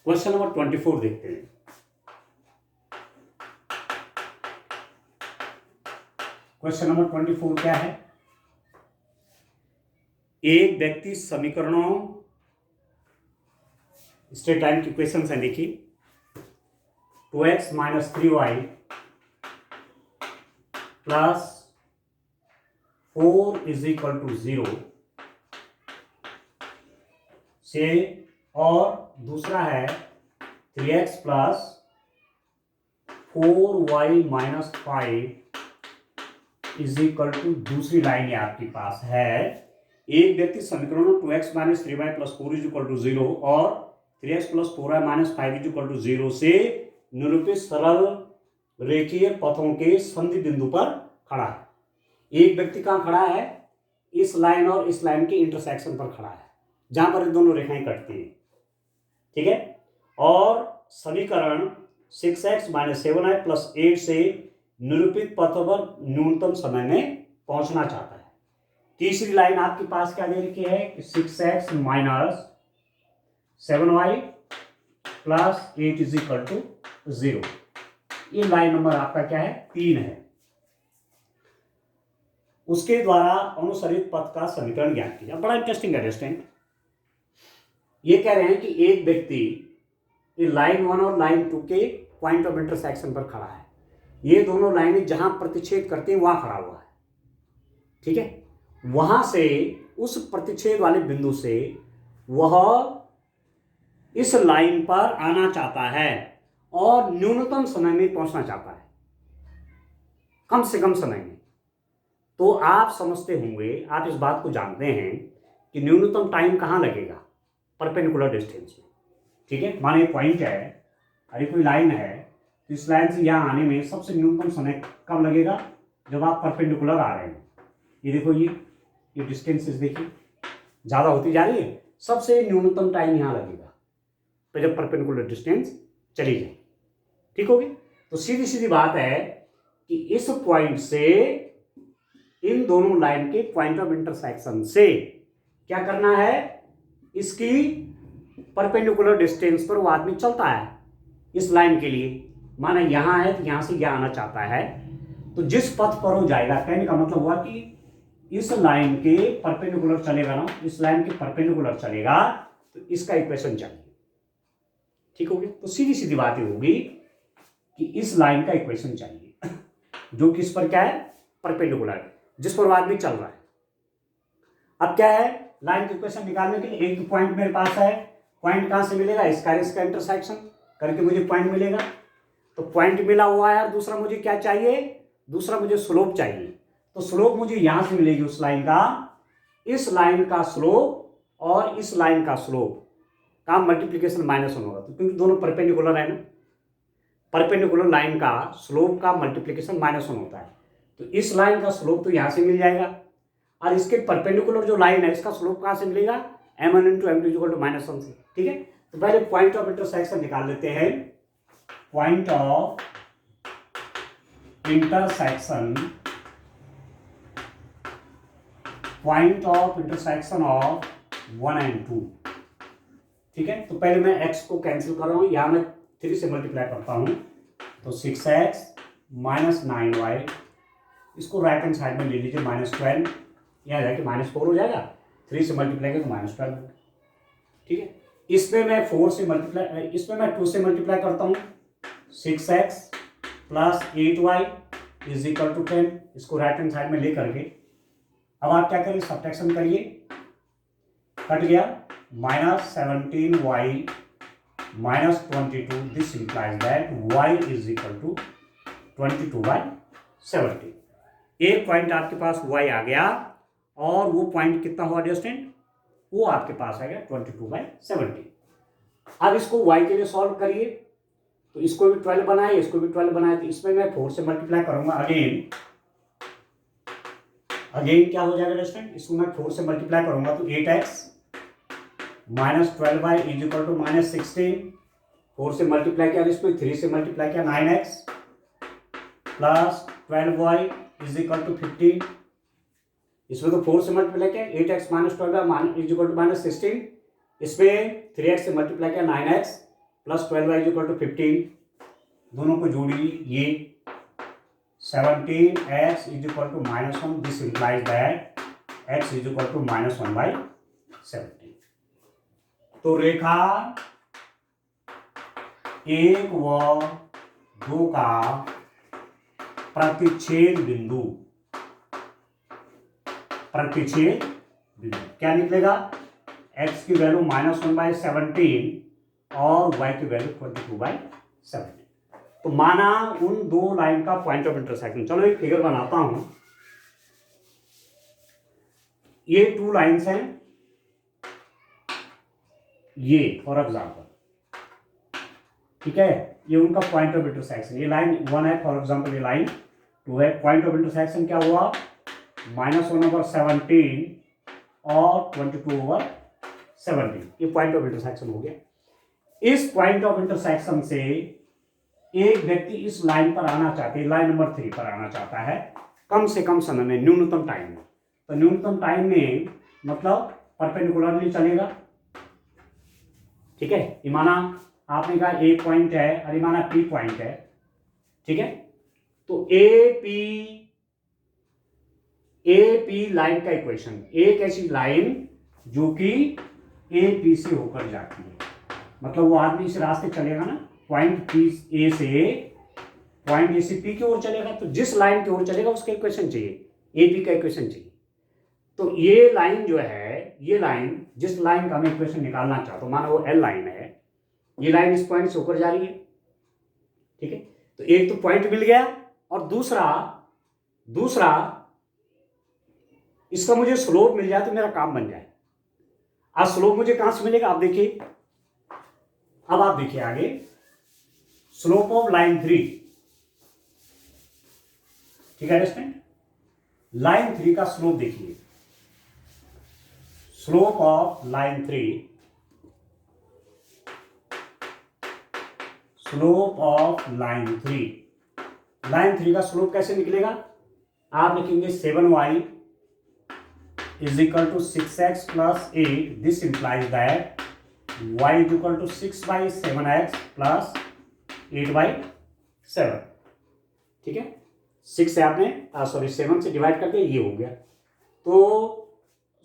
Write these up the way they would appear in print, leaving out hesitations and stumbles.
Question number 24 देखते हैं। Question number 24 क्या है? एक व्यक्ति समीकरणों स्टेट लाइन की क्वेश्चन है, देखिए 2x minus 3y plus 4 is equal to 0 से, और दूसरा है 3x plus 4y minus 5 is equal to, दूसरी लाइन है आपके पास है, एक व्यक्ति समीकरणों 2x minus 3y plus 4 is equal to 0 और 3x plus 4y minus 5 is equal to 0 से निरूपित सरल रेखीय पथों के संधि बिंदु पर खड़ा है। एक व्यक्ति कहाँ खड़ा है? इस लाइन और इस लाइन के इंटरसेक्शन पर खड़ा है, जहां पर दोनों रेखाएं कटती हैं, ठीक है। और समीकरण 6x माइनस 7y प्लस 8 से निरूपित पथ पर न्यूनतम समय में पहुंचना चाहता है। तीसरी लाइन आपके पास क्या दे रखी है? 6x minus 7y plus 8 is equal to 0। ये लाइन नंबर आपका क्या है? 3 है। उसके द्वारा अनुसरित पथ का समीकरण ज्ञात किया। बड़ा इंटरेस्टिंग है दोस्तों। ये कह रहे हैं कि एक व्यक्ति लाइन 1 और लाइन 2 के पॉइंट ऑफ इंटरसेक्शन पर खड़ा है। ये दोनों लाइनें जहां प्रतिच्छेद करती हैं वहां खड़ा हुआ है, ठीक है। वहां से, उस प्रतिच्छेद वाले बिंदु से वह इस लाइन पर आना चाहता है और न्यूनतम समय में पहुंचना चाहता है, कम से कम समय में। तो आप समझते होंगे, आप इस बात को जानते हैं कि न्यूनतम टाइम कहां लगेगा? परपेंडिकुलर डिस्टेंस में, ठीक है। माने पॉइंट है, अरे कोई लाइन है, तो इस लाइन से यहां आने में सबसे न्यूनतम समय कब लगेगा? जब आप परपेंडिकुलर आ रहे हैं। ये देखो, ये डिस्टेंसेस देखिए ज़्यादा होती जा रही है, सबसे न्यूनतम टाइम यहाँ लगेगा तो जब परपेंडिकुलर डिस्टेंस चली जाए, ठीक होगी। तो सीधी सीधी बात है कि इस पॉइंट से इन दोनों लाइन के पॉइंट ऑफ इंटरसेक्शन से क्या करना है? इसकी परपेंडिकुलर डिस्टेंस पर वो आदमी चलता है इस लाइन के लिए। माना यहां है तो यहां से यहां आना चाहता है, तो जिस पथ पर वो जाएगा, कहने का मतलब हुआ कि इस लाइन के परपेंडिकुलर चलेगा ना, इस लाइन के परपेंडिकुलर चलेगा, तो इसका इक्वेशन चाहिए, ठीक होगी। तो सीधी सीधी बात ये होगी कि इस लाइन का इक्वेशन चाहिए जो किस पर क्या है? परपेंडिकुलर है, जिस पर वो आदमी चल रहा है। अब क्या है? लाइन का इक्वेशन निकालने के लिए एक पॉइंट मेरे पास है। पॉइंट कहां से मिलेगा? इसका इंटरसेक्शन करके मुझे पॉइंट मिलेगा। तो पॉइंट मिला हुआ है, और दूसरा मुझे क्या चाहिए? दूसरा मुझे स्लोप चाहिए। तो स्लोप मुझे यहां से मिलेगी उस लाइन का, इस लाइन का स्लोप और इस लाइन का स्लोप का मल्टीप्लिकेशन -1 होगा, तो क्योंकि दोनों परपेंडिकुलर है ना, परपेंडिकुलर लाइन का स्लोप का मल्टीप्लिकेशन -1 होता है। तो इस लाइन का स्लोप तो यहां से मिल जाएगा, और इसके परपेंडिकुलर जो लाइन है इसका स्लोप कहां से मिलेगा? m1 into m2 equal to -1 से, ठीक है। तो पहले पॉइंट ऑफ इंटरसेक्शन निकाल लेते हैं। Point of intersection, point of intersection of 1 and 2, ठीक है। तो पहले मैं x को कैंसिल कर रहा हूं, यहां मैं 3 से मल्टीप्लाई करता हूं, तो 6x माइनस 9y, इसको राइट हैंड साइड में ले लीजिए, -12, यहाँ जाके -4 हो जाएगा, 3 से मल्टीप्लाई करें तो -12, ठीक है। इसमें मैं 4 से मल्टीप्लाई, इसमें मैं 2 से मल्टीप्लाई करता हूँ, 6x plus 8y is equal to 10, इसको राइट हैंड साइड में ले करके अब आप क्या करिए? सब्ट्रैक्शन करिए, कट गया, -17y minus 22, this implies that y is equal to 22/70। एक पॉइंट आपके पास y आ गया, और वो पॉइंट कितना हुआ डिस्टेंट? वो आपके पास आ गया 22/70। अब इसको y के लिए सॉल्व करिए, तो इसको भी 12 बनाए, इसको भी 12 बनाए, तो इसमें मैं 4 से मल्टीप्लाई करूंगा, अगेन क्या हो जाएगा डिस्टेंट? इसको मैं 4 से मल्टीप्लाई करूंगा तो 8x minus 12y is equal to -16, 4 से मल्टीप्लाई किया, इसमें 3 से मल्टीप्लाई किया, 9x plus 12y is equal to 15, इसमें तो 4 से मल्टीप्लाई किया, 8x minus 12 is equal to -16, इसमें 3x से मल्टीप्लाई किया, 9x plus 12y equal to 15, दोनों को जोड़िए, ये 17x is equal to -1, this implies that x is equal to -1/17। तो रेखा 1 व 2 का प्रतिच्छेद बिंदु क्या निकलेगा? x की वैल्यू -1/17 और y की वैल्यू 22/17। तो माना उन दो लाइन का पॉइंट ऑफ इंटरसेक्शन। चलो एक फिगर बनाता हूं। ये 2 लाइन्स हैं, ये फॉर एग्जाम्पल, ठीक है, ये उनका पॉइंट ऑफ इंटरसेक्शन। ये लाइन 1 है फॉर एग्जाम्पल, ये लाइन 2 है। पॉइंट ऑफ इंटरसेक्शन क्या हुआ? -1/17 और 22/17, ये पॉइंट ऑफ इंटरसेक्शन हो गया। इस पॉइंट ऑफ इंटरसेक्शन से एक व्यक्ति इस लाइन पर आना चाहते हैं, लाइन नंबर 3 पर आना चाहता है कम से कम समय में, न्यूनतम टाइम में। तो न्यूनतम टाइम में मतलब परपेंडिकुलरली चलेगा, ठीक है। ये माना आपने कहा ए पॉइंट है और ये माना पी पॉइंट है, ठीक है। तो ए पी लाइन का इक्वेशन, एक ऐसी लाइन जो कि ए पी से होकर जाती है, मतलब वो आदमी इस रास्ते चलेगा ना, पॉइंट पी ए से पॉइंट ए से पी की ओर चलेगा, तो जिस लाइन की ओर चलेगा उसका इक्वेशन चाहिए, ए पी का इक्वेशन चाहिए। तो ये लाइन जो है, ये लाइन जिस लाइन का हमें इक्वेशन निकालना चाहते हो, माना वो एल लाइन है, ये लाइन इस पॉइंट से होकर जा रही है, ठीक है। तो एक तो पॉइंट मिल गया, और दूसरा इसका मुझे स्लोप मिल जाए तो मेरा काम बन जाए। आज स्लोप मुझे कहां से मिलेगा? आप देखिए, अब आप देखिए आगे, स्लोप ऑफ लाइन 3, ठीक है स्टूडेंट, लाइन 3 का स्लोप देखिए, slope of line 3, slope of line 3 का स्लोप कैसे निकलेगा? आप लिखेंगे 7y is equal to 6x plus 8, this implies that y is equal to 6/7x plus 8/7, ठीक है। 6 से आपने 7 से डिवाइड करके ये हो गया। तो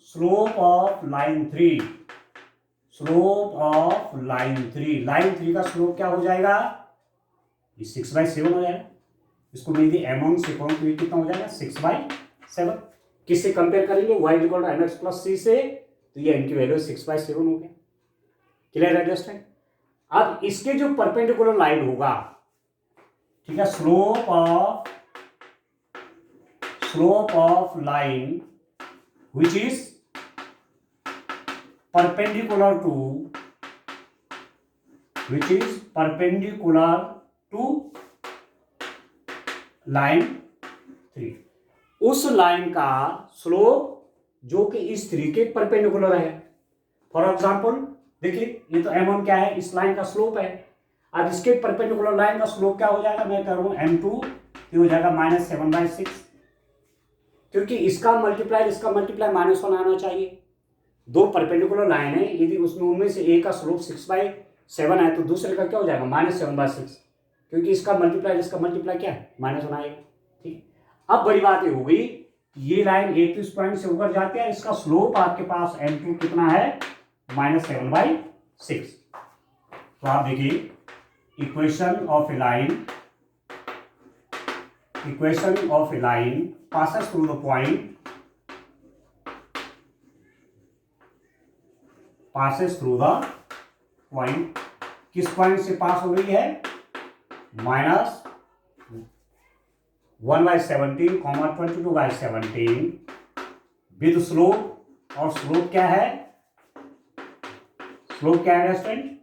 स्लोप ऑफ लाइन 3, लाइन 3 का स्लोप क्या हो जाएगा? ये 6/7 हो जाएगा। इसको मैं यदि m1 से कहूं तो ये कितना हो जाएगा? 6/7। किससे कंपेयर करेंगे? y equal to mx plus c से, तो ये m की वैल्यू 6/7 हो गया। क्लियर है अंडरस्टैंड? अब इसके जो परपेंडिकुलर लाइन होगा, ठीक है, slope of line which is perpendicular to line 3, उस लाइन का स्लोप जो कि इस 3 के परपेंडिकुलर है। फॉर एग्जांपल देखिए, ये तो m1 क्या है? इस लाइन का स्लोप है। अब इसके परपेंडिकुलर लाइन का स्लोप क्या हो जाएगा? मैं कह रहा हूं m2, ये हो जाएगा -7/6, क्योंकि इसका मल्टीप्लाई -1 आना चाहिए। दो परपेंडिकुलर लाइन है, यदि उसमें उनमें से एक का स्लोप 6/7 है तो दूसरे का क्या हो जाएगा? -7/6, क्योंकि इसका मल्टीप्लाई क्या है? -1 आएगा, ठीक। अब बड़ी बात ये हो गई, ये लाइन एक तो इस पॉइंट से ऊपर जाती है, इसका स्लोप आपके पास m2 कितना है? -7/6। तो आप देखिए, equation of A line passes through the point, किस पॉइंट से पास हो रही है? -1/17, 22/17 विद स्लोप, और स्लोप क्या है? स्टूडेंट?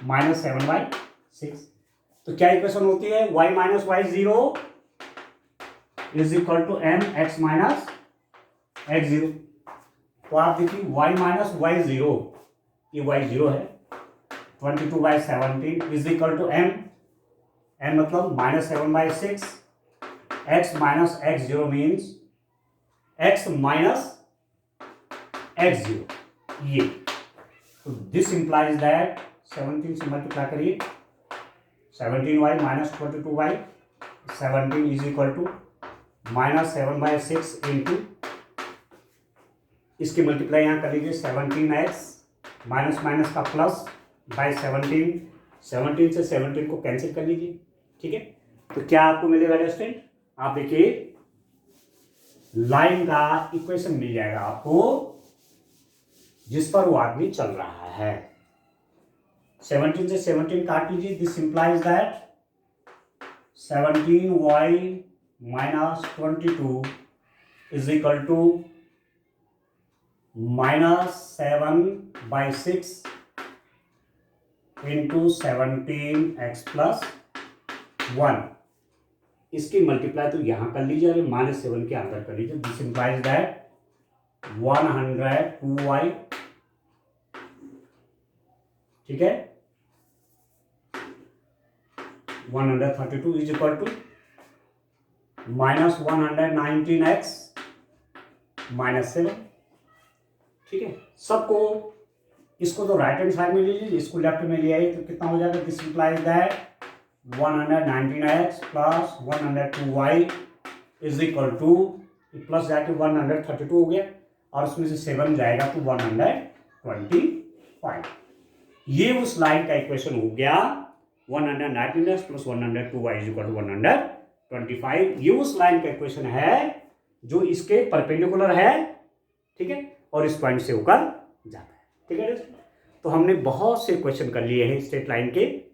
-7/6। तो क्या इक्वेशन होती है? y - y0 is equal to mx - x0। तो आप देखिए, y - y0, ये y0 है, 22/17 इज इक्वल टू m मतलब -7/6, x - x0 means x - x0, ये। तो दिस इंप्लाइज दैट 17 से मल्टीप्लाई करिए, 17y minus 22y, 17 is equal to minus 7/6 into, इसकी मल्टीप्लाई यहाँ कर लीजिए 17x माइनस माइनस का प्लस बाय 17, 17 से 17 को कैंसिल कर लीजिए, ठीक है। तो क्या आपको मिलेगा स्टूडेंट, आप देखिए लाइन का इक्वेशन मिल जाएगा आपको जिस पर वो आदमी चल रहा है। 17 से 17 काट लीजिए, this implies that 17y minus 22 is equal to minus 7/6 into 17x plus 1, इसकी मल्टीप्लाई तो यहां कर लीजिए और -7 के अंदर कर लीजिए, दिस इंप्लाइज दैट 102y, ठीक है, 132 is equal to minus 119x minus 7, ठीक है। सबको इसको तो राइट हैंड साइड में लीजिए, इसको लेफ्ट में ले आइए तो कितना हो जाएगा, this implies that 119x plus 102y is equal to, plus जाके 132 हो गया और उसमें से 7 जाएगा तो 125। ये उस लाइन का इक्वेशन हो गया 119x plus 102y is equal to 125। ये उस लाइन का इक्वेशन है जो इसके परपेंडिकुलर है, ठीक है, और इस पॉइंट से होकर जाता है, ठीक है। तो हमने बहुत से क्वेश्चन कर लिए हैं स्ट्रेट लाइन के,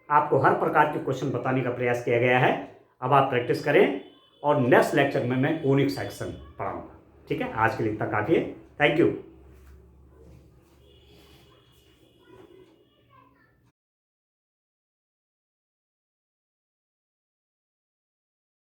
आपको हर प्रकार के क्वेश्चन बताने का प्रयास किया गया है। अब आप प्रैक्टिस करें और नेक्स्ट लेक्चर में मैं कोनिक सेक्शन पढ़ाऊंगा, ठीक है। आज के लिए इतना काफी है, थैंक यू।